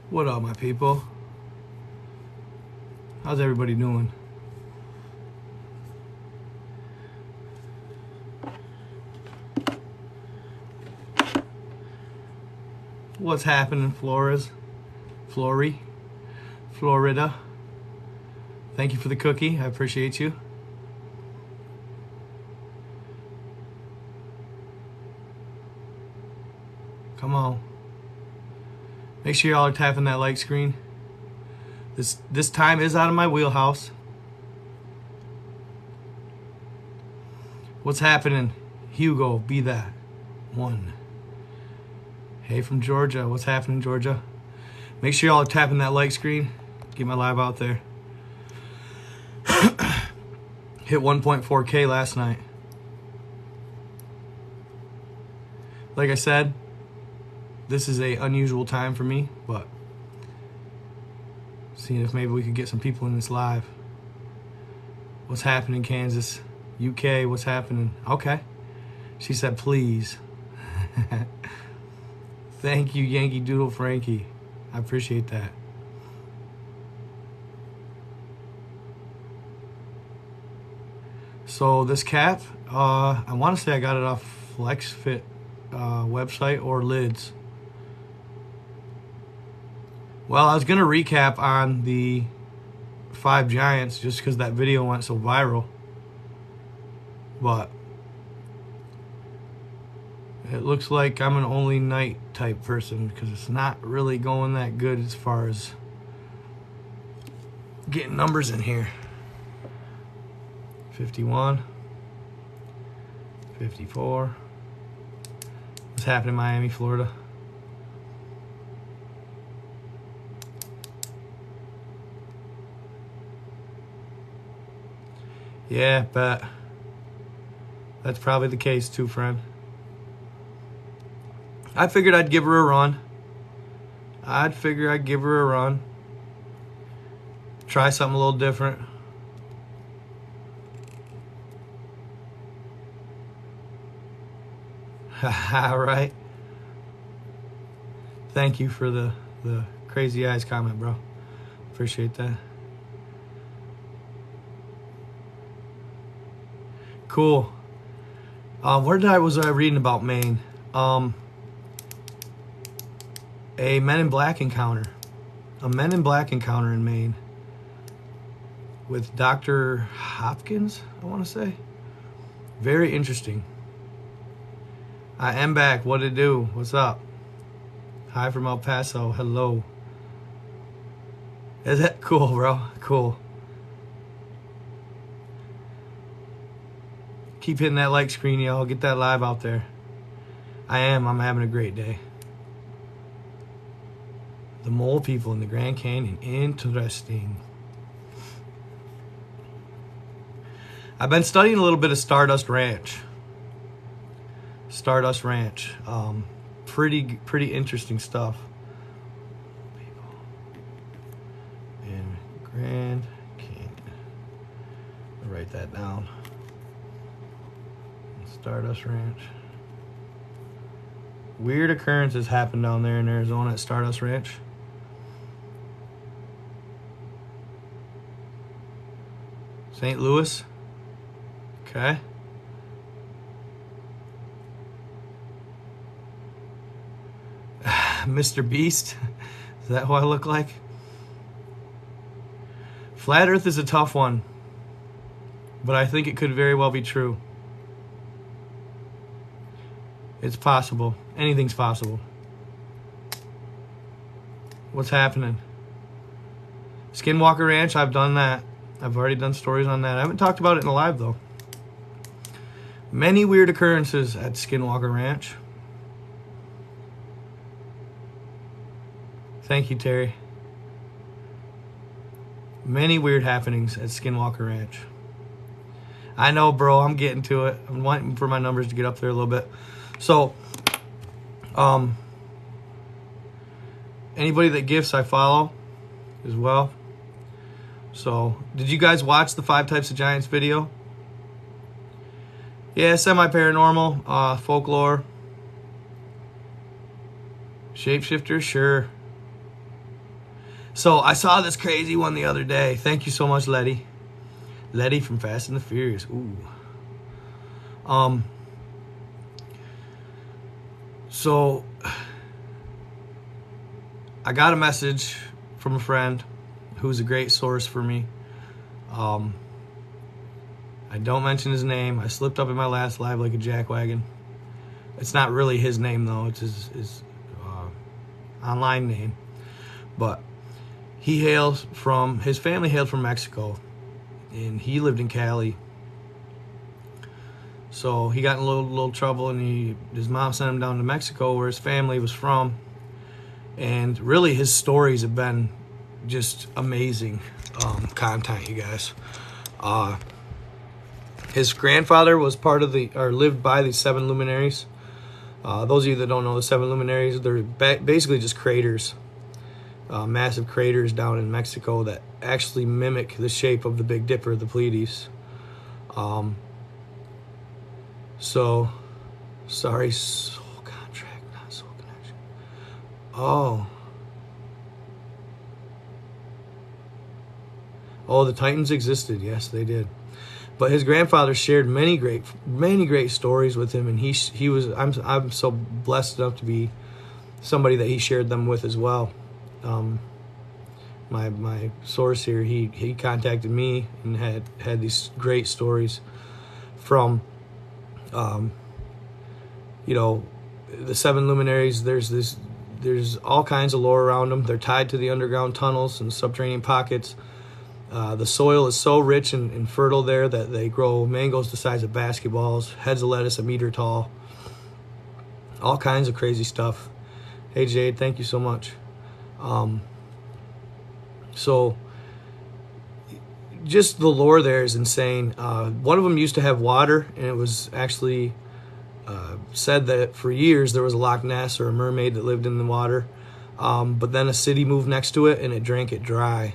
What up, my people? How's everybody doing? What's happening, Flores? Florida. Thank you for the cookie. I appreciate you. Come on. Make sure y'all are tapping that like screen. This time is out of my wheelhouse. What's happening? Hugo, be that one. Hey from Georgia. What's happening, Georgia? Make sure y'all are tapping that like screen. Get my live out there. Hit 1.4K last night. Like I said, this is a unusual time for me, but seeing if maybe we could get some people in this live. What's happening, Kansas? UK, what's happening? Okay. She said, please. Thank you, Yankee Doodle Frankie. I appreciate that. So this cap, I want to say I got it off FlexFit website or Lids. Well, I was going to recap on the 5 Giants just because that video went so viral. But it looks like I'm an only night type person because it's not really going that good as far as getting numbers in here. 51, 54. What's happening in Miami, Florida? Yeah, bet. That's probably the case too, friend. I figured I'd give her a run. Try something a little different. Right? Thank you for the crazy eyes comment, bro. Appreciate that. Cool. Where was I reading about Maine? A Men in Black encounter. A Men in Black encounter in Maine. With Dr. Hopkins, I want to say. Very interesting. I am back. What it do? What's up? Hi from El Paso. Hello. Is that cool, bro? Cool. Keep hitting that like screen, y'all. Get that live out there. I'm having a great day. The mole people in the Grand Canyon. Interesting. I've been studying a little bit of Stardust Ranch. Pretty interesting stuff. In Grand Canyon. I'll write that down. Stardust Ranch. Weird occurrences happen down there in Arizona at Stardust Ranch. St. Louis. Okay. Mr. Beast. Is that who I look like? Flat Earth is a tough one, but I think it could very well be true. It's possible. Anything's possible. What's happening? Skinwalker Ranch, I've done that. I've already done stories on that. I haven't talked about it in a live, though. Many weird occurrences at Skinwalker Ranch. Thank you, Terry. Many weird happenings at Skinwalker Ranch. I know, bro. I'm getting to it. I'm waiting for my numbers to get up there a little bit. So, anybody that gifts, I follow as well. So, did you guys watch the 5 Types of Giants video? Yeah, semi-paranormal, folklore. Shapeshifter, sure. So I saw this crazy one the other day. Thank you so much, Letty. Letty from Fast and the Furious. Ooh. So I got a message from a friend who's a great source for me. I don't mention his name. I slipped up in my last live like a jackwagon. It's not really his name though. It's his online name. But his family hailed from Mexico, and he lived in Cali. So he got in a little trouble, and his mom sent him down to Mexico where his family was from. And really his stories have been just amazing content, you guys. His grandfather was lived by the Seven Luminaries. Those of you that don't know the Seven Luminaries, they're basically just craters, massive craters down in Mexico that actually mimic the shape of the Big Dipper, the Pleiades. Soul contract, not soul connection. Oh, the Titans existed. Yes, they did. But his grandfather shared many great stories with him, and I'm so blessed enough to be somebody that he shared them with as well. My source here, he contacted me and had these great stories from the Seven Luminaries. There's all kinds of lore around them. They're tied to the underground tunnels and subterranean pockets. The soil is so rich and fertile there that they grow mangoes the size of basketballs, heads of lettuce a meter tall, all kinds of crazy stuff. Hey Jade, thank you so much. So just the lore there is insane. One of them used to have water, and it was actually said that for years there was a Loch Ness or a mermaid that lived in the water, but then a city moved next to it and it drank it dry.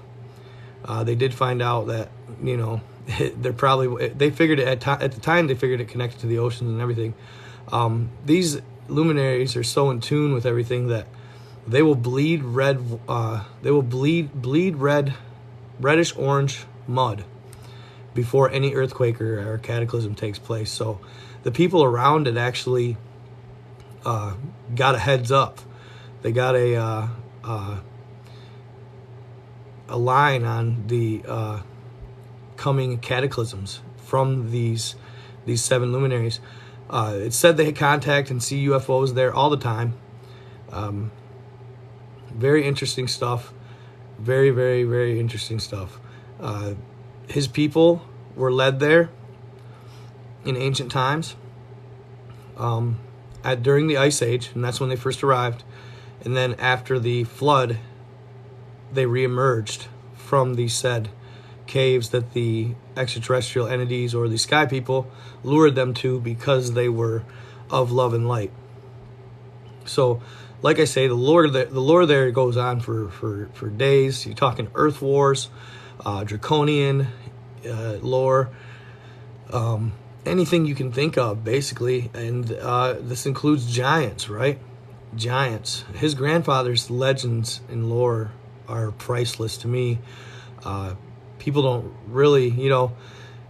They did find out that, they figured it at the time, they figured it connected to the oceans and everything. These luminaries are so in tune with everything that they will bleed red. They will bleed reddish orange mud before any earthquake or cataclysm takes place. So the people around it actually got a heads up. They got a line on the coming cataclysms from these seven luminaries. It said they contact and see UFOs there all the time. Very interesting stuff. Very, very, very interesting stuff. His people were led there in ancient times during the Ice Age, and that's when they first arrived. And then after the flood, they reemerged from these said caves that the extraterrestrial entities or the sky people lured them to because they were of love and light. So, like I say, the lore there goes on for days. You're talking Earth Wars, Draconian lore, anything you can think of, basically. And this includes giants, right? Giants. His grandfather's legends and lore are priceless to me. People don't really,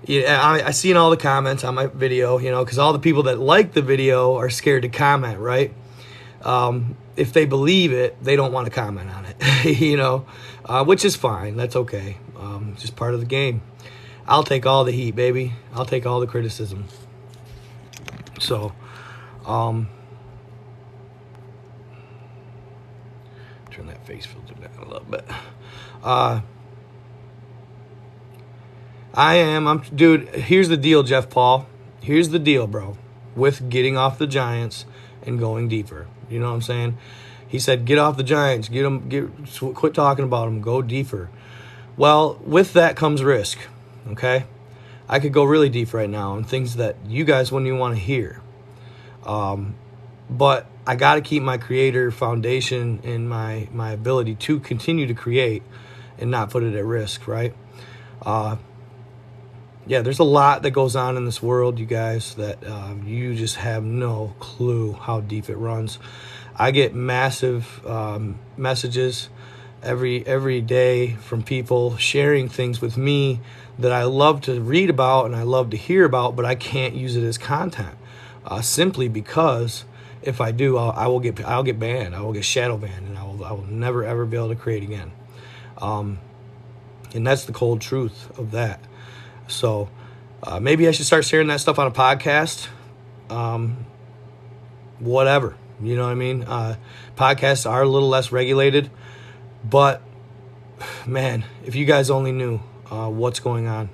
I see in all the comments on my video, because all the people that like the video are scared to comment, right? If they believe it, they don't want to comment on it, which is fine. That's okay. Just part of the game. I'll take all the heat, baby. I'll take all the criticism. So, turn that face filter down a little bit. Dude, here's the deal, Jeff Paul. Here's the deal, bro, with getting off the Giants and going deeper. You know what I'm saying? He said, get off the Giants, quit talking about them, go deeper. Well, with that comes risk, okay? I could go really deep right now on things that you guys wouldn't even want to hear. But I got to keep my creator foundation and my ability to continue to create and not put it at risk, right? Yeah, there's a lot that goes on in this world, you guys, that you just have no clue how deep it runs. I get massive messages, every day from people sharing things with me that I love to read about and I love to hear about, but I can't use it as content, simply because if I do, I'll get banned. I will get shadow banned, and I will never ever be able to create again. And that's the cold truth of that. So maybe I should start sharing that stuff on a podcast. Whatever, you know what I mean? Podcasts are a little less regulated, but man, if you guys only knew what's going on.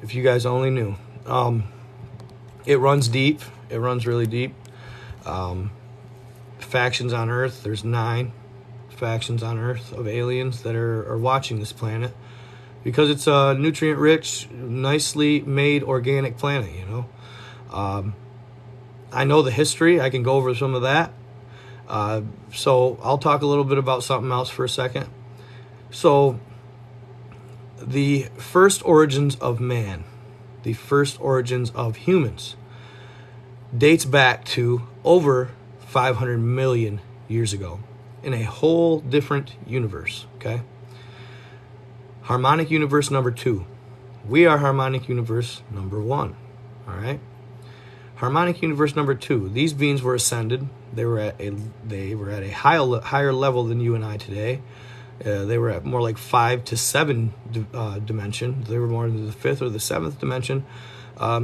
If you guys only knew. It runs deep. It runs really deep. Factions on Earth, there's 9 factions on Earth of aliens that are watching this planet because it's a nutrient-rich, nicely made organic planet, you know. I know the history. I can go over some of that. So I'll talk a little bit about something else for a second. So the first origins of man, the first origins of humans, dates back to over 500 million years ago in a whole different universe, okay? Harmonic universe number 2. We are harmonic universe number 1, all right? Harmonic universe number 2. These beings were ascended. They were at a higher level than you and I today. They were at more like 5 to 7 dimension. They were more in the 5th or the 7th dimension.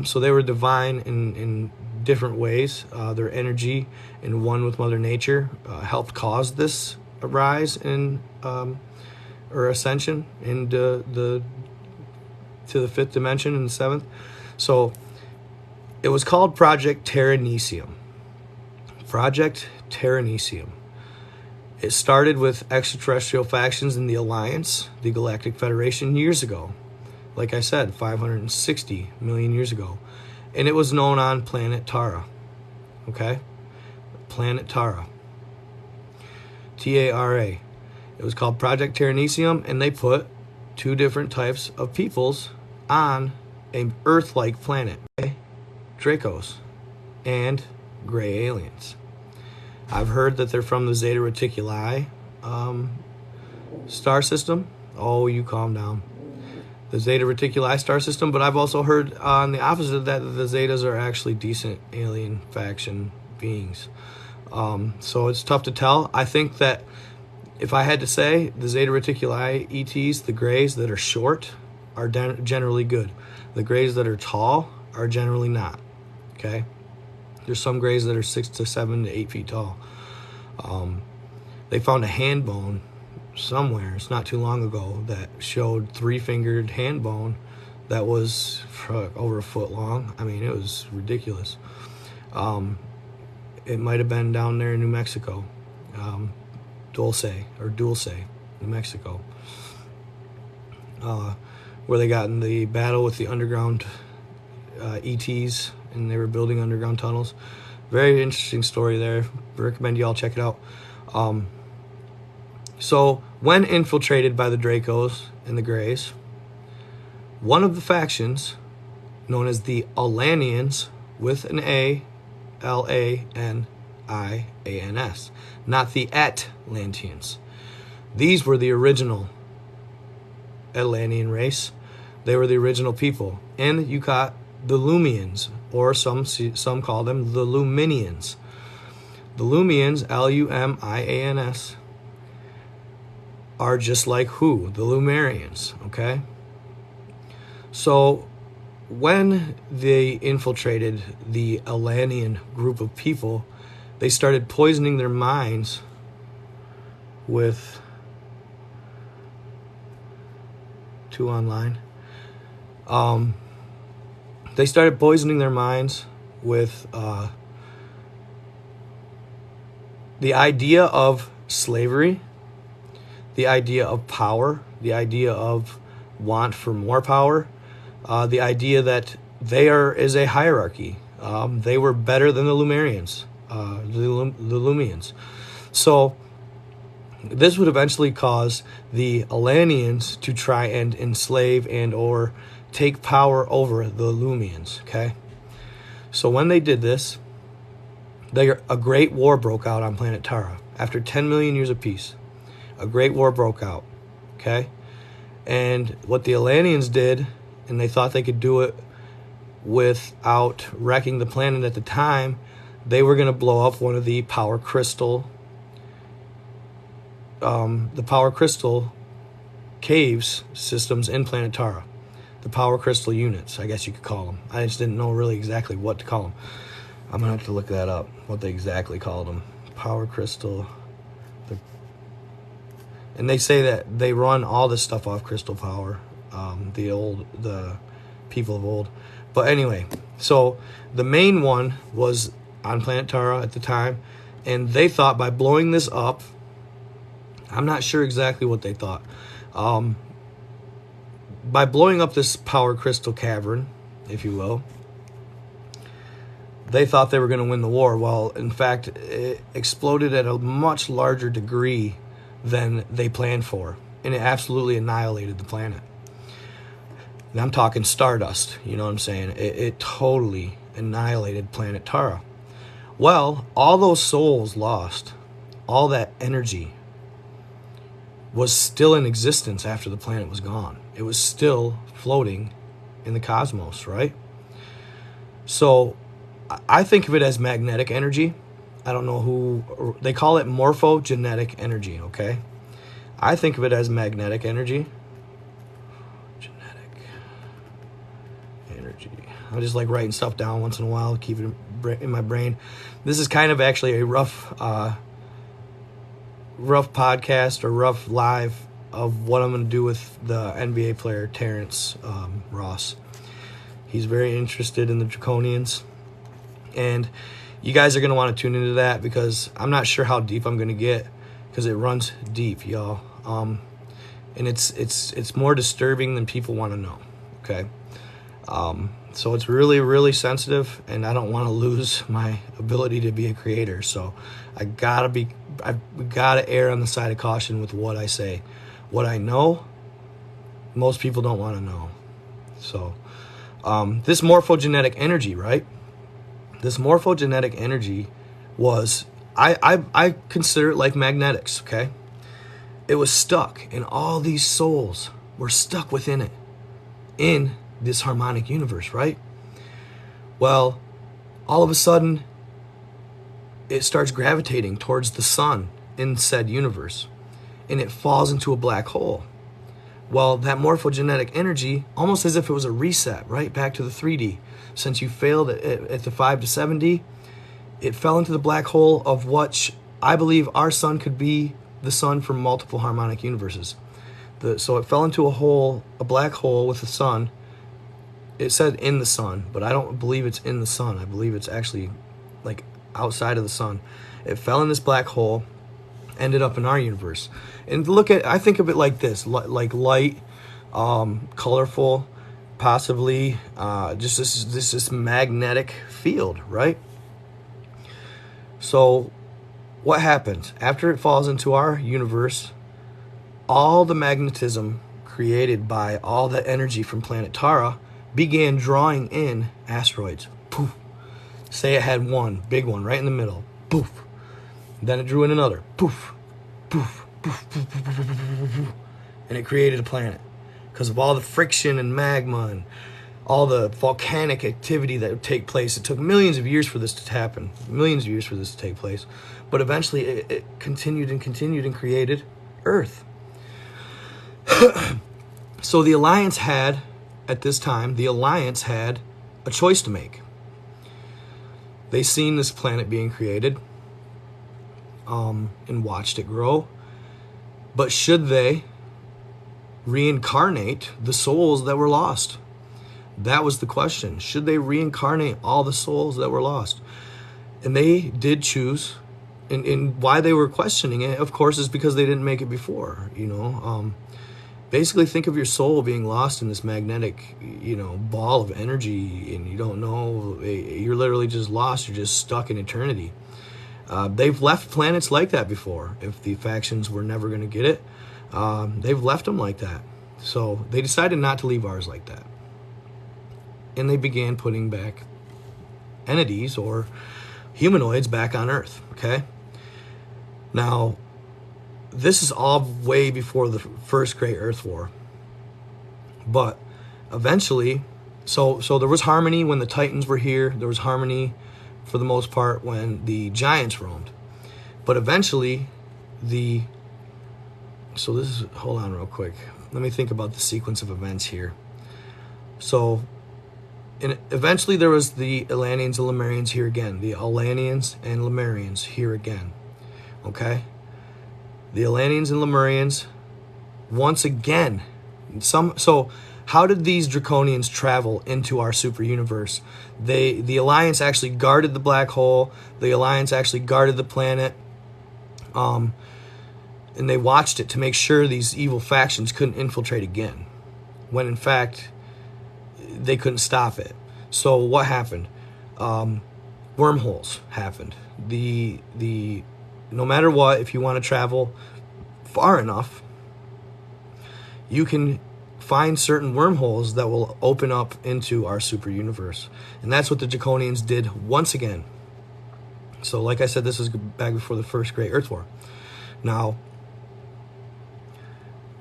So they were divine in different ways. Their energy in one with Mother Nature helped cause this rise in or ascension into the 5th dimension and the 7th. So it was called Project Terranesium. Project Terranesium. It started with extraterrestrial factions in the Alliance, the Galactic Federation, years ago. Like I said, 560 million years ago. And it was known on planet Tara. Okay? Planet Tara. T-A-R-A. It was called Project Terranesium, and they put 2 different types of peoples on an Earth-like planet. Okay? Dracos and gray aliens. I've heard that they're from the Zeta Reticuli star system. Oh, you calm down. The Zeta Reticuli star system, but I've also heard on the opposite of that the Zetas are actually decent alien faction beings. So it's tough to tell. I think that if I had to say, the Zeta Reticuli ETs, the grays that are short, are generally good. The grays that are tall are generally not. Okay? There's some grays that are 6 to 7 to 8 feet tall. They found a hand bone somewhere, it's not too long ago, that showed 3-fingered hand bone that was over a foot long. I mean, it was ridiculous. It might have been down there in New Mexico. Dulce, New Mexico. Where they got in the battle with the underground ETs, and they were building underground tunnels. Very interesting story there. Recommend you all check it out. So, when infiltrated by the Dracos and the Greys, one of the factions, known as the Alanians, with an A, L-A-N-I-A-N-S, not the Atlanteans. These were the original Atlantean race. They were the original people. And you got the Lumians, or some call them the Luminians. The Lumians, L-U-M-I-A-N-S, are just like who? The Lumerians, okay? So when they infiltrated the Alanian group of people, they started poisoning their minds with 2 online. They started poisoning their minds with the idea of slavery, the idea of power, the idea of want for more power, the idea that is a hierarchy. They were better than the Lumerians, the Lumians. So this would eventually cause the Alanians to try and enslave and or take power over the Lumians, okay? So when they did this, a great war broke out on planet Tara after 10 million years of peace. A great war broke out, okay? And what the Atlanteans did, and they thought they could do it without wrecking the planet at the time, they were going to blow up one of the power crystal caves systems in Planet Tara. The power crystal units, I guess you could call them. I just didn't know really exactly what to call them. I'm going to have to look that up, what they exactly called them. Power crystal. And they say that they run all this stuff off crystal power, the people of old. But anyway, so the main one was on Planet Tara at the time, and they thought by blowing this up, I'm not sure exactly what they thought, by blowing up this power crystal cavern, if you will, they thought they were going to win the war. Well, in fact, it exploded at a much larger degree than they planned for, and it absolutely annihilated the planet. And I'm talking stardust, you know what I'm saying? It totally annihilated Planet Tara. Well, all those souls lost, all that energy was still in existence after the planet was gone. It was still floating in the cosmos, right? So I think of it as magnetic energy. I don't know who, they call it morphogenetic energy, okay? I think of it as magnetic energy. Genetic energy. I just like writing stuff down once in a while, keep it in my brain. This is kind of actually a rough podcast or rough live of what I'm going to do with the NBA player Terrence Ross. He's very interested in the Draconians, and you guys are going to want to tune into that because I'm not sure how deep I'm going to get because it runs deep, y'all. And it's more disturbing than people want to know, okay? So it's really, really sensitive, and I don't want to lose my ability to be a creator. So I've got to err on the side of caution with what I say. What I know, most people don't want to know. So this morphogenetic energy, right? This morphogenetic energy was, I consider it like magnetics, okay? It was stuck, and all these souls were stuck within it, in this harmonic universe, right? Well, all of a sudden, it starts gravitating towards the sun in said universe, and it falls into a black hole. Well, that morphogenetic energy, almost as if it was a reset, right? Back to the 3D. Since you failed at the 5 to 7D, it fell into the black hole of what I believe our sun could be, the sun from multiple harmonic universes. So it fell into a black hole with the sun. It said in the sun, but I don't believe it's in the sun. I believe it's actually like outside of the sun. It fell in this black hole, ended up in our universe. And I think of it like this, like light, colorful, possibly just this magnetic field, right? So what happens after it falls into our universe? All the magnetism created by all the energy from Planet Tara began drawing in asteroids. Poof. Say it had one big one right in the middle. Poof. Then it drew in another. Poof. Poof. Poof. Poof. Poof. Poof. Poof. Poof. And it created a planet because of all the friction and magma and all the volcanic activity that would take place. It took millions of years for this to happen, millions of years for this to take place. But eventually it continued and created Earth. So the Alliance had, at this time, a choice to make. They seen this planet being created and watched it grow. But should they reincarnate the souls that were lost? That was the question. Should they reincarnate all the souls that were lost? And they did choose. And why they were questioning it, of course, is because they didn't make it before, you know. Basically, think of your soul being lost in this magnetic, ball of energy, and you don't know, you're literally just lost, you're just stuck in eternity. They've left planets like that before. If the factions were never going to get it, they've left them like that. So they decided not to leave ours like that. And they began putting back entities or humanoids back on Earth, okay? Now, this is all way before the first Great Earth War. But eventually, so there was harmony when the Titans were here. There was harmony for the most part when the Giants roamed. But eventually, hold on real quick. Let me think about the sequence of events here. So, eventually there was the Atlanteans and Lemurians here again. The Atlanteans and Lemurians here again. Okay? The Atlanteans and Lemurians, once again, so how did these Draconians travel into our super universe? The Alliance actually guarded the black hole. The Alliance actually guarded the planet. And they watched it to make sure these evil factions couldn't infiltrate again, when in fact they couldn't stop it. So what happened? Wormholes happened. No matter what, if you want to travel far enough, you can find certain wormholes that will open up into our super universe. And that's what the Draconians did once again. So like I said, this was back before the first Great Earth War. Now,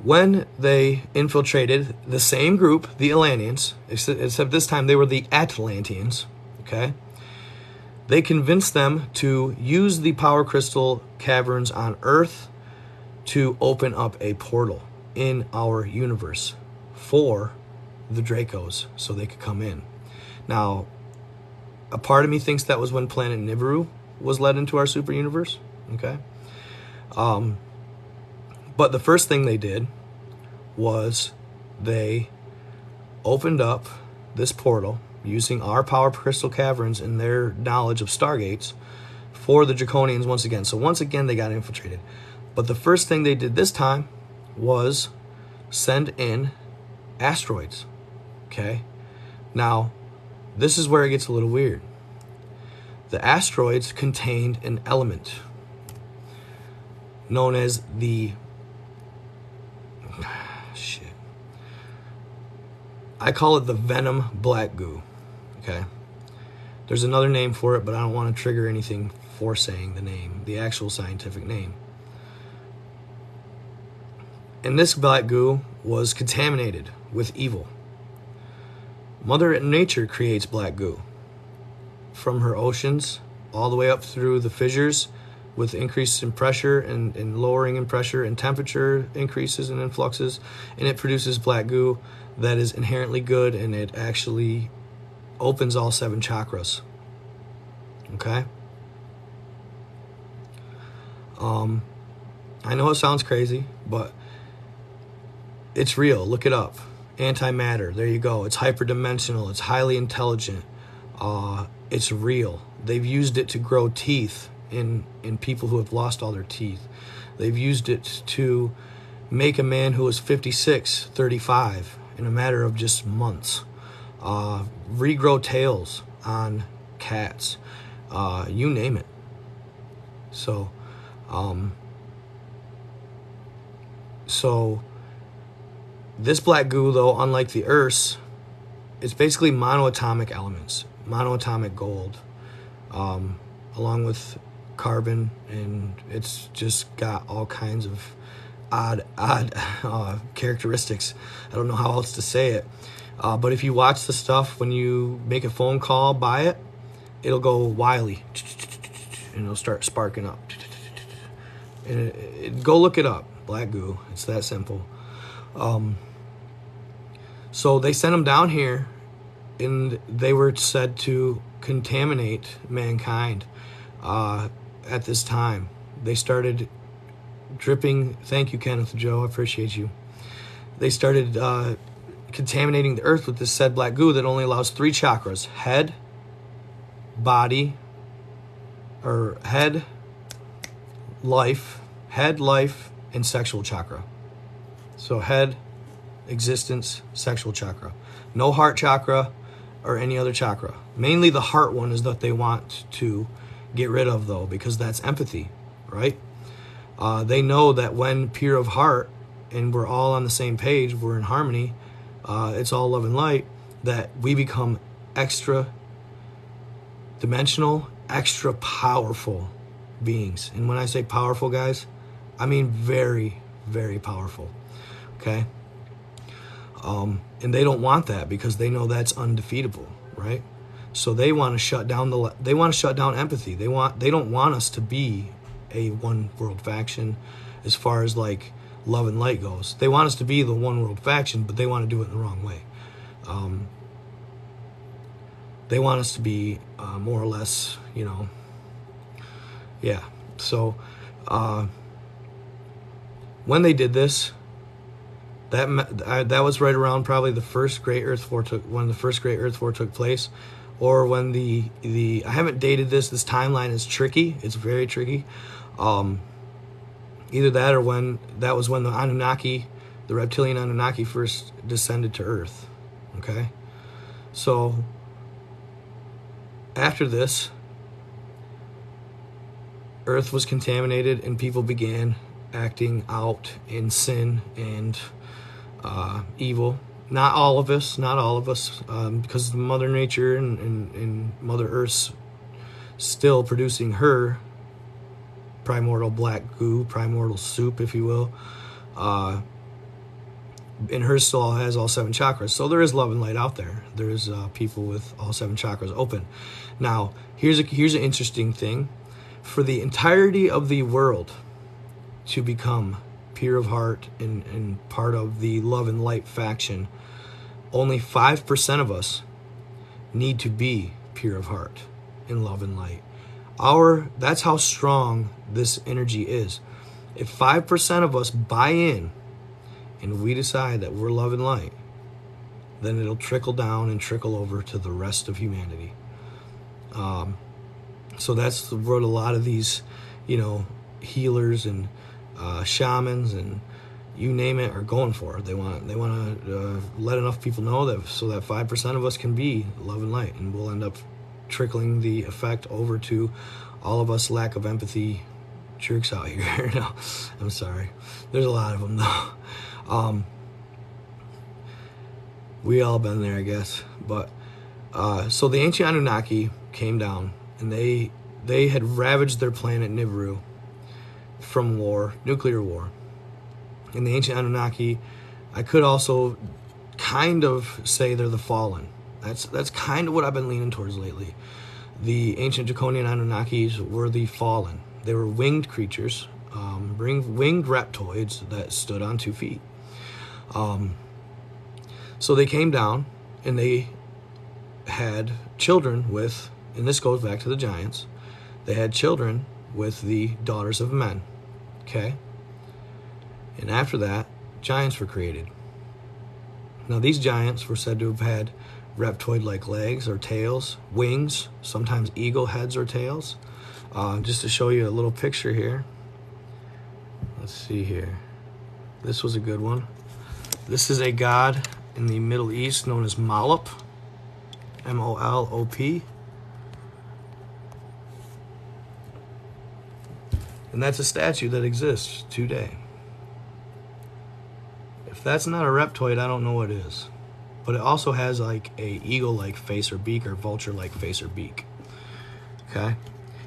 when they infiltrated the same group, the Atlanteans, except this time they were the Atlanteans, okay? They convinced them to use the power crystal caverns on Earth to open up a portal in our universe for the Dracos so they could come in. Now, a part of me thinks that was when planet Nibiru was led into our super universe, okay? But the first thing they did was they opened up this portal using our power crystal caverns and their knowledge of stargates for the Draconians once again. So once again, they got infiltrated. But the first thing they did this time was send in asteroids, okay? Now, this is where it gets a little weird. The asteroids contained an element known as I call it the venom black goo, okay? There's another name for it, but I don't want to trigger anything for saying the name, the actual scientific name. And this black goo was contaminated with evil. Mother Nature creates black goo from her oceans all the way up through the fissures with increase in pressure and lowering in pressure and temperature increases and influxes, and it produces black goo that is inherently good, and it actually opens all 7 chakras. Okay? I know it sounds crazy, but it's real. Look it up. Antimatter. There you go. It's hyperdimensional. It's highly intelligent. It's real. They've used it to grow teeth in people who have lost all their teeth. They've used it to make a man who was 56, 35 in a matter of just months. Regrow tails on cats. You name it. So this black goo, though, unlike the Earth's, it's basically monoatomic elements, monoatomic gold, along with carbon, and it's just got all kinds of odd characteristics. I don't know how else to say it. But if you watch the stuff, when you make a phone call, buy it, it'll go wily, and it'll start sparking up. And go look it up, black goo. It's that simple. So they sent them down here, and they were said to contaminate mankind. At this time, they started dripping. Thank you, Kenneth Joe. I appreciate you. They started contaminating the earth with this said black goo that only allows 3 chakras: head, body, or head, life, and sexual chakra. So head, existence, sexual chakra. No heart chakra or any other chakra. Mainly the heart one is that they want to get rid of, though, because that's empathy, right? They know that when pure of heart and we're all on the same page, we're in harmony, it's all love and light, that we become extra dimensional, extra powerful beings. And when I say powerful, guys, I mean, very, very powerful. Okay? And they don't want that because they know that's undefeatable, right? So they want to shut down empathy. They don't want us to be a one world faction as far as like love and light goes. They want us to be the one world faction, but they want to do it in the wrong way. They want us to be more or less, yeah. So when they did this, that was right around probably the first Great Earth War when the first Great Earth War took place, or when the I haven't dated this. This timeline is tricky. It's very tricky. Either that or when that was when the Anunnaki, the reptilian Anunnaki, first descended to Earth. Okay, so after this, Earth was contaminated and people began acting out in sin and evil. Not all of us, because Mother Nature and Mother Earth's still producing her primordial black goo, primordial soup, if you will. And her still has all 7 chakras. So there is love and light out there. There's people with all 7 chakras open. Now, here's an interesting thing. For the entirety of the world to become pure of heart and part of the love and light faction, only 5% of us need to be pure of heart in love and light. That's how strong this energy is. If 5% of us buy in and we decide that we're love and light, then it'll trickle down and trickle over to the rest of humanity. So that's what a lot of these, healers and shamans and you name it are going for. They want to let enough people know that so that 5% of us can be love and light, and we'll end up trickling the effect over to all of us lack of empathy jerks out here. No, I'm sorry. There's a lot of them though. We all been there, I guess. But so the ancient Anunnaki came down, and they had ravaged their planet Nibiru from war, nuclear war. And the ancient Anunnaki, I could also kind of say they're the fallen. That's kind of what I've been leaning towards lately. The ancient Draconian Anunnakis were the fallen. They were winged creatures, winged reptoids that stood on 2 feet. So they came down and they had children with, and this goes back to the giants, they had children with the daughters of men. Okay? And after that, giants were created. Now these giants were said to have had reptoid-like legs or tails, wings, sometimes eagle heads or tails. Just to show you a little picture here. Let's see here. This was a good one. This is a god in the Middle East known as Moloch, M-O-L-O-P. And that's a statue that exists today. If that's not a reptoid, I don't know what is. But it also has like a eagle-like face or beak, or vulture-like face or beak. Okay?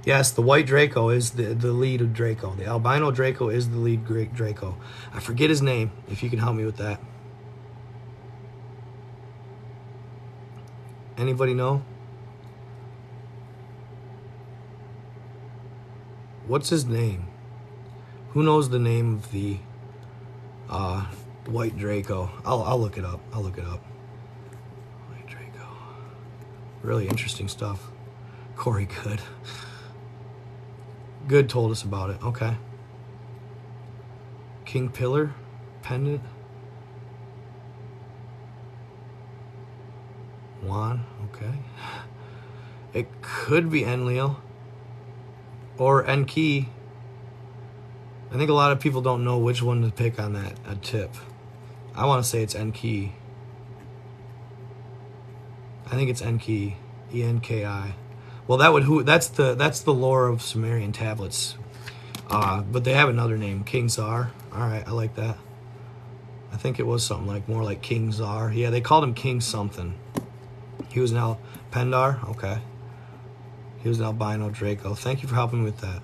Yes, the white Draco is the lead of Draco. The albino Draco is the lead great Draco. I forget his name, if you can help me with that. Anybody know? What's his name? Who knows the name of the white Draco? I'll look it up. White Draco. Really interesting stuff. Corey Good told us about it. Okay. King Pillar pendant. Juan. Okay. It could be Enlil or Enki. I think a lot of people don't know which one to pick on that tip. I want to say it's Enki. I think it's Enki, E-N-K-I. Well, that's the lore of Sumerian tablets. But they have another name, King Czar. All right, I like that. I think it was something like more like King Czar. Yeah, they called him King something. He was now Pendar. Okay. He was an albino Draco. Thank you for helping me with that.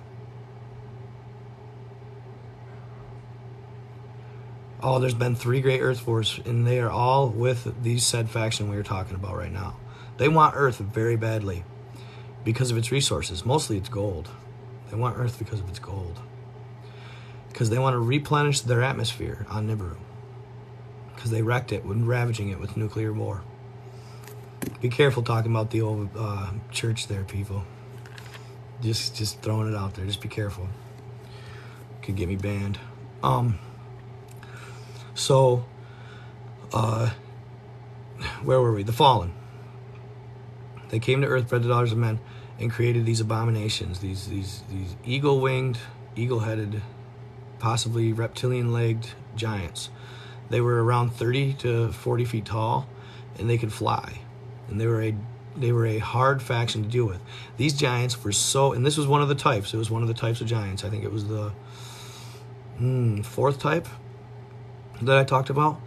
Oh, there's been 3 great Earth wars, and they are all with these said faction we are talking about right now. They want Earth very badly because of its resources. Mostly it's gold. They want Earth because of its gold. Because they want to replenish their atmosphere on Nibiru. Because they wrecked it when ravaging it with nuclear war. Be careful talking about the old church there, people. Just throwing it out there. Just be careful. Could get me banned. So, where were we? The Fallen. They came to Earth, bred the daughters of men, and created these abominations. These eagle-winged, eagle-headed, possibly reptilian-legged giants. They were around 30 to 40 feet tall, and they could fly. And they were a hard faction to deal with. These giants were so, and this was one of the types. It was one of the types of giants. I think it was the 4th type that I talked about.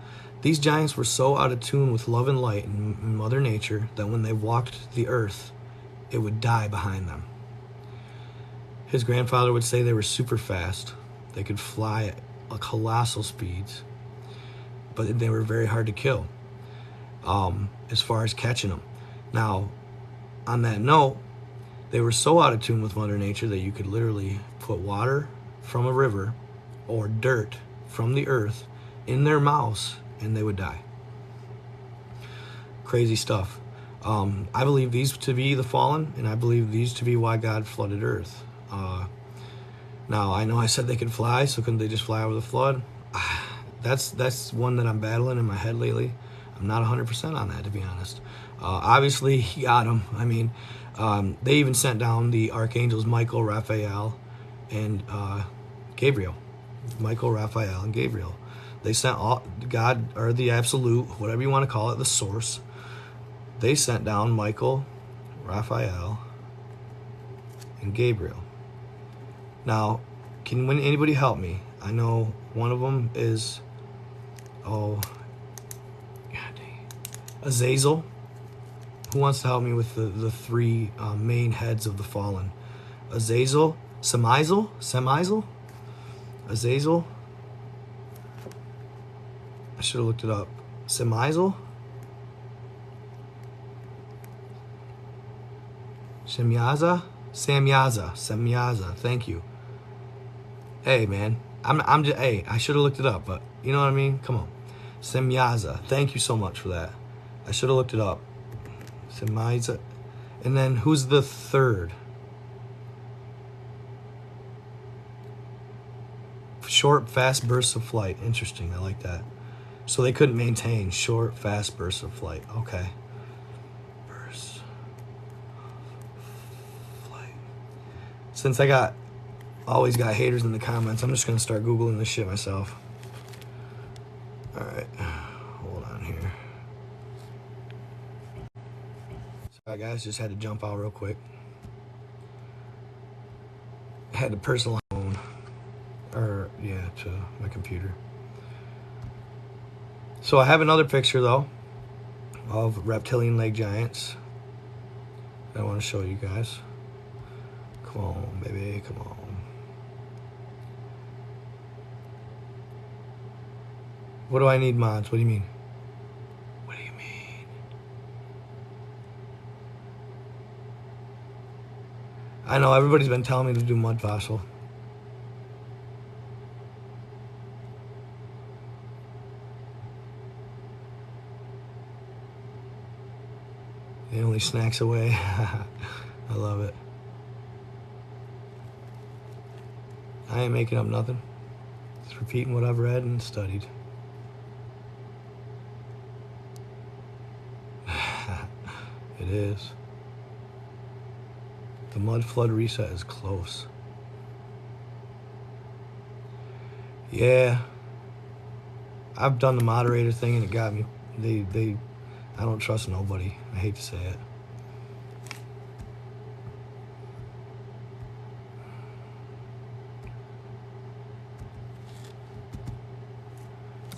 These giants were so out of tune with love and light and Mother Nature that when they walked the earth, it would die behind them. His grandfather would say they were super fast. They could fly at colossal speeds, but they were very hard to kill as far as catching them. Now, on that note, they were so out of tune with Mother Nature that you could literally put water from a river or dirt from the earth in their mouths and they would die. Crazy stuff. I believe these to be the Fallen, and I believe these to be why God flooded Earth. Now, I know I said they could fly, so couldn't they just fly over the flood? That's one that I'm battling in my head lately. I'm not 100% on that, to be honest. Obviously, he got them. I mean, they even sent down the archangels Michael, Raphael, and Gabriel. Michael, Raphael, and Gabriel. They sent all God, or the absolute, whatever you want to call it, the source. They sent down Michael, Raphael, and Gabriel. Now, can anybody help me? I know one of them is, God dang, Azazel. Who wants to help me with the 3 main heads of the Fallen? Azazel, Semizel, Azazel. I should have looked it up. Semizel? Semyaza. Thank you. Hey, man. I'm just, hey, I should have looked it up, but you know what I mean? Come on. Semyaza. Thank you so much for that. I should have looked it up. Semyaza. And then who's the 3rd? Short, fast bursts of flight. Interesting. I like that. So they couldn't maintain short, fast bursts of flight. Okay. Bursts of flight. Since I always got haters in the comments, I'm just going to start Googling this shit myself. Alright. Hold on here. Sorry, guys. Just had to jump out real quick. I had to personalize my phone. To my computer. So I have another picture, though, of reptilian leg giants that I want to show you guys. Come on, baby, come on. What do I need mods? What do you mean? What do you mean? I know, everybody's been telling me to do Mud Fossil. It only snacks away. I love it. I ain't making up nothing. Just repeating what I've read and studied. It is. The mud flood reset is close. Yeah. I've done the moderator thing and it got me. I don't trust nobody. I hate to say it.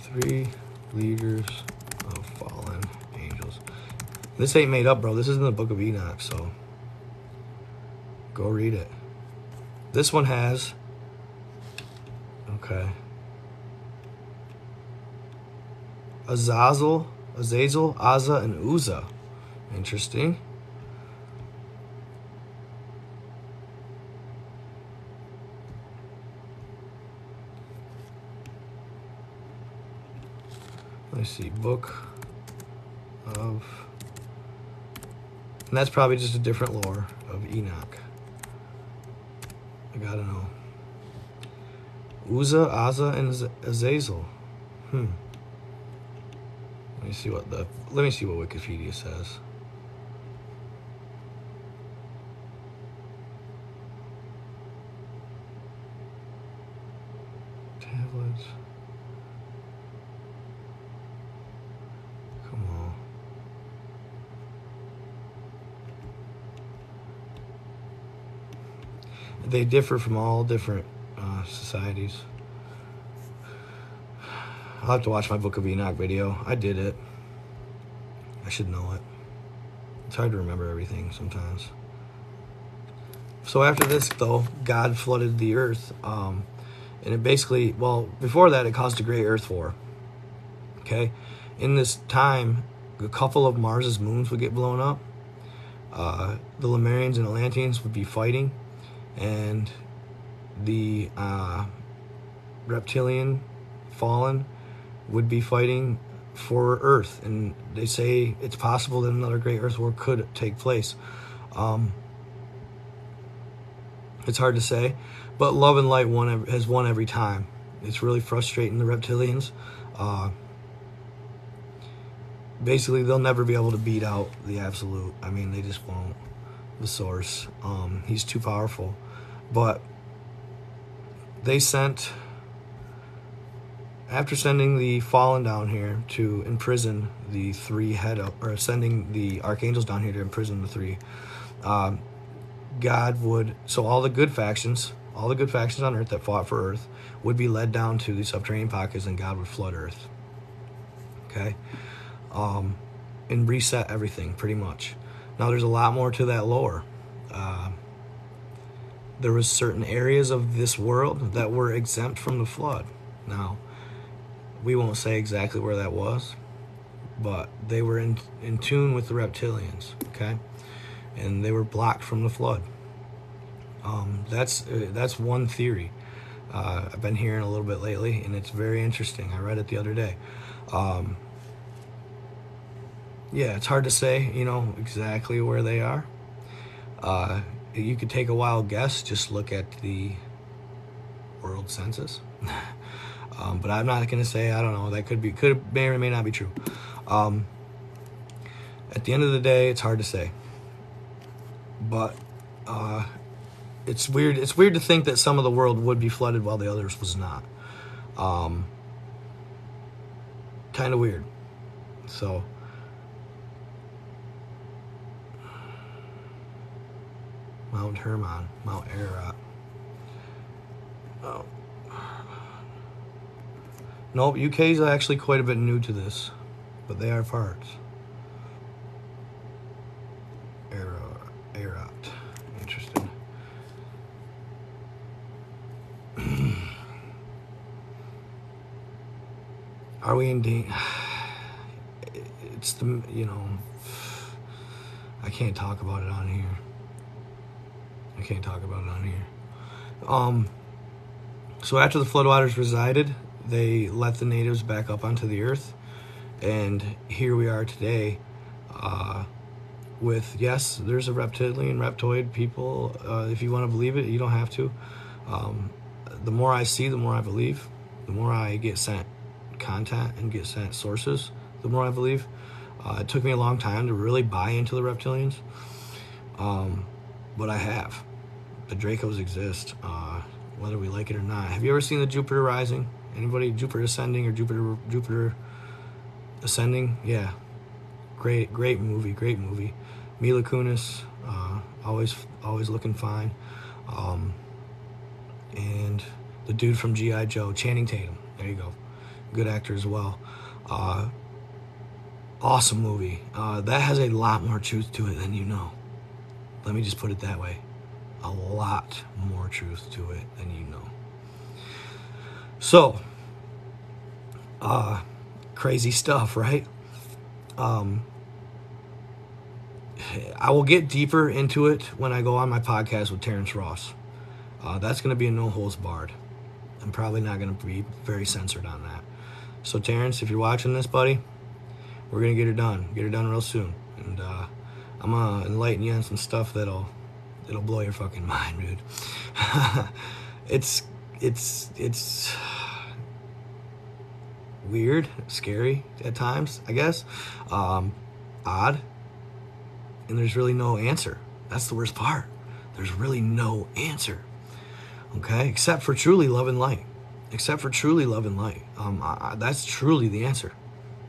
Three leaders of fallen angels. This ain't made up, bro. This is in the Book of Enoch, so go read it. This one has, okay. Azazel, Azza, and Uzzah. Interesting. Let's see, book of, and that's probably just a different lore of Enoch. I gotta know. Uzzah, Azza, and Azazel. Let me see what Wikipedia says. Tablets. Come on. They differ from all different societies. I'll have to watch my Book of Enoch video. I did it. I should know it. It's hard to remember everything sometimes. So after this, though, God flooded the earth. And it basically, well, before that, it caused a great earth war. Okay? In this time, a couple of Mars's moons would get blown up. The Lemurians and Atlanteans would be fighting. And the reptilian fallen would be fighting for Earth, and they say it's possible that another great Earth war could take place. It's hard to say, but love and light has won every time. It's really frustrating the reptilians. Basically, they'll never be able to beat out the absolute. I mean, they just won't. The source. He's too powerful. But they sent, after sending the fallen down here to imprison the three or sending the archangels down here to imprison the three, God would, so all the good factions on Earth that fought for Earth would be led down to the subterranean pockets, and God would flood Earth. Okay? And reset everything, pretty much. Now, there's a lot more to that lore. There was certain areas of this world that were exempt from the flood. Now, we won't say exactly where that was, but they were in tune with the reptilians, okay? And they were blocked from the flood. That's one theory. I've been hearing a little bit lately, and it's very interesting. I read it the other day. Yeah, it's hard to say, exactly where they are. You could take a wild guess, just look at the world census. But I'm not going to say, I don't know, that may or may not be true. At the end of the day, it's hard to say. But it's weird to think that some of the world would be flooded while the others was not. Kind of weird. So Mount Hermon, Mount Ararat. Oh. Nope, UK is actually quite a bit new to this, but they are parts. Ararat. Interesting. Are we in danger? It's the, I can't talk about it on here. So after the floodwaters resided, they let the natives back up onto the earth, and here we are today with, yes, there's a reptoid people. If you want to believe it, you don't have to. The more I see, the more I believe. The more I get sent content and get sent sources, the more I believe. It took me a long time to really buy into the reptilians, but I have. The Dracos exist, whether we like it or not. Have you ever seen the Jupiter Rising? Anybody? Jupiter Ascending or Jupiter Ascending? Yeah, great movie. Mila Kunis, always looking fine, and the dude from G.I. Joe, Channing Tatum. There you go, good actor as well. Awesome movie. That has a lot more truth to it than you know. Let me just put it that way. A lot more truth to it than you know. So, Crazy stuff, right? I will get deeper into it when I go on my podcast with Terrence Ross. That's going to be a no holds barred. I'm probably not going to be very censored on that. So Terrence, if you're watching this, buddy, we're going to get it done. Get it done real soon. And I'm going to enlighten you on some stuff that'll blow your fucking mind, dude. It's weird, scary at times, I guess. Odd. And there's really no answer. That's the worst part. There's really no answer. Okay? Except for truly love and light. Except for truly love and light. That's truly the answer.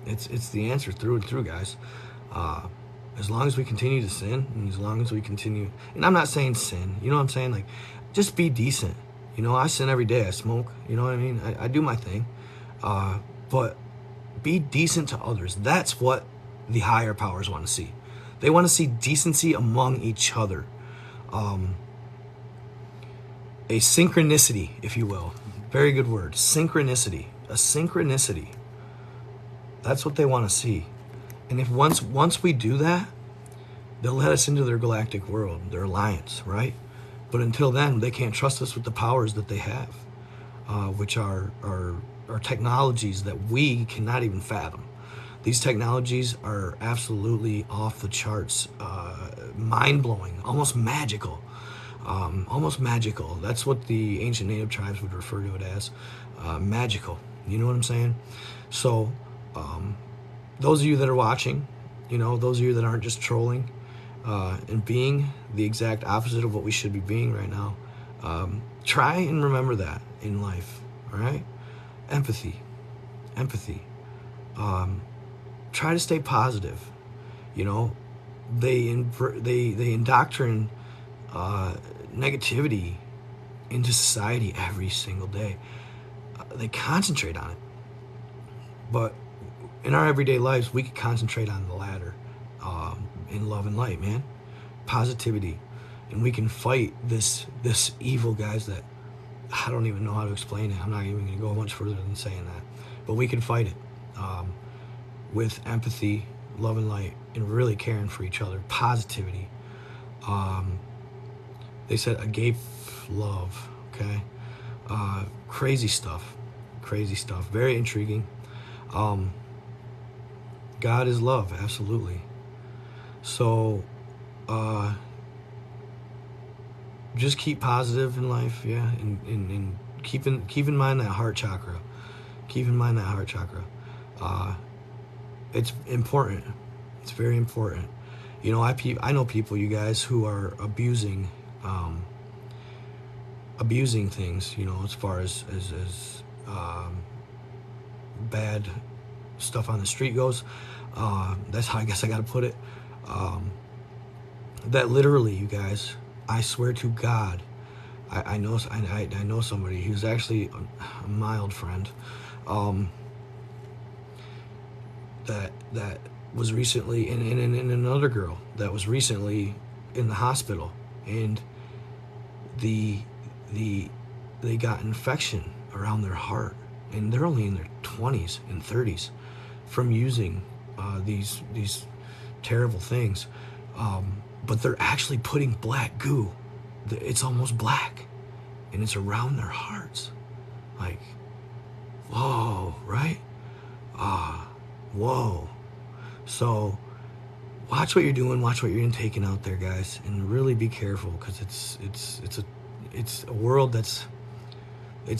It's the answer through and through, guys. As long as we continue to sin, and as long as we continue, and I'm not saying sin, you know what I'm saying? Like, just be decent. You know, I sin every day. I smoke. You know what I mean? I do my thing. But be decent to others. That's what the higher powers want to see. They want to see decency among each other. A synchronicity, if you will. Very good word. Synchronicity. A synchronicity. That's what they want to see. And if once we do that, they'll let us into their galactic world, their alliance, right? But until then, they can't trust us with the powers that they have, which are technologies that we cannot even fathom. These technologies are absolutely off the charts, mind-blowing, almost magical. Almost magical. That's what the ancient native tribes would refer to it as, magical. You know what I'm saying? So, those of you that are watching, you know, those of you that aren't just trolling, and being the exact opposite of what we should be being right now, try and remember that in life, all right? Empathy. Try to stay positive. You know, they indoctrinate negativity into society every single day. They concentrate on it. But in our everyday lives, we can concentrate on the latter, in love and light, man. Positivity. And we can fight this evil, guys, that I don't even know how to explain it. I'm not even going to go much further than saying that. But we can fight it with empathy, love and light, and really caring for each other. Positivity. They said agape love, okay? Crazy stuff. Very intriguing. God is love, absolutely. So, just keep positive in life, yeah, and keep in mind that heart chakra. It's important. It's very important. You know, I know people, you guys, who are abusing things. You know, as far as bad stuff on the street goes. That's how I guess I got to put it. That literally, you guys, I swear to God, I know somebody who's actually a mild friend, that was recently, and another girl that was recently in the hospital, and they got infection around their heart, and they're only in their 20s and 30s from using these terrible things, but they're actually putting black goo. It's almost black, and it's around their hearts. Like, whoa, right? Whoa. So watch what you're doing, watch what you're intaking out there, guys, and really be careful, because it's a world it's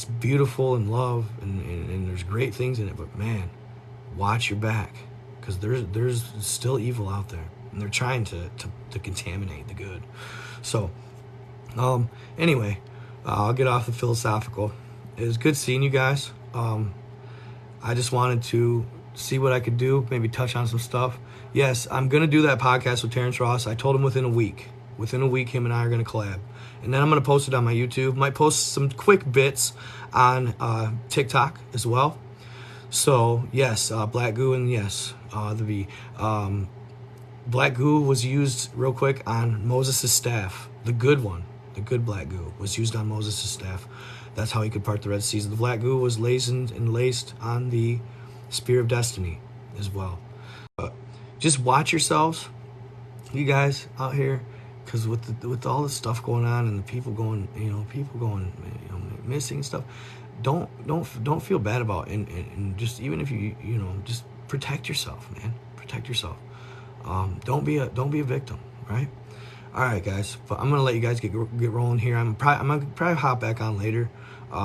beautiful and love, and there's great things in it, but man, watch your back, because there's still evil out there, and they're trying to contaminate the good. So anyway, I'll get off the philosophical. It was good seeing you guys. I just wanted to see what I could do, maybe touch on some stuff. Yes, I'm going to do that podcast with Terrence Ross. I told him within a week, him and I are going to collab. And then I'm going to post it on my YouTube. Might post some quick bits on TikTok as well. So, yes, black goo, and yes, the V. Black goo was used, real quick, on Moses' staff. The good one, the good black goo, was used on Moses' staff. That's how he could part the Red Seas. The black goo was laced on the Spear of Destiny as well. Just watch yourselves, you guys out here, because with all this stuff going on and the people going, missing and stuff, don't feel bad about it. And just, even if you just protect yourself, man. Protect yourself. Don't be a victim, right? All right, guys. But I'm gonna let you guys get rolling here. I'm gonna probably hop back on later.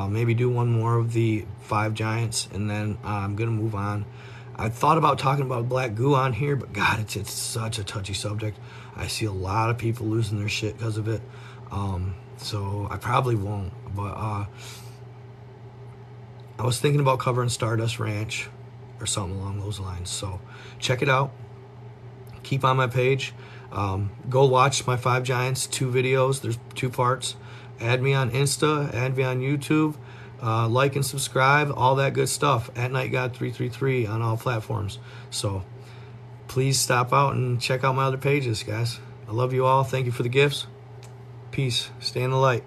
Maybe do one more of the 5 giants, and then I'm gonna move on. I thought about talking about black goo on here, but God, it's such a touchy subject. I see a lot of people losing their shit because of it. So I probably won't. But I was thinking about covering Stardust Ranch or something along those lines. So check it out. Keep on my page. Go watch my 5 Giants 2 videos. There's 2 parts. Add me on Insta. Add me on YouTube. Like and subscribe. All that good stuff. At Night God 333 on all platforms. So please stop out and check out my other pages, guys. I love you all. Thank you for the gifts. Peace. Stay in the light.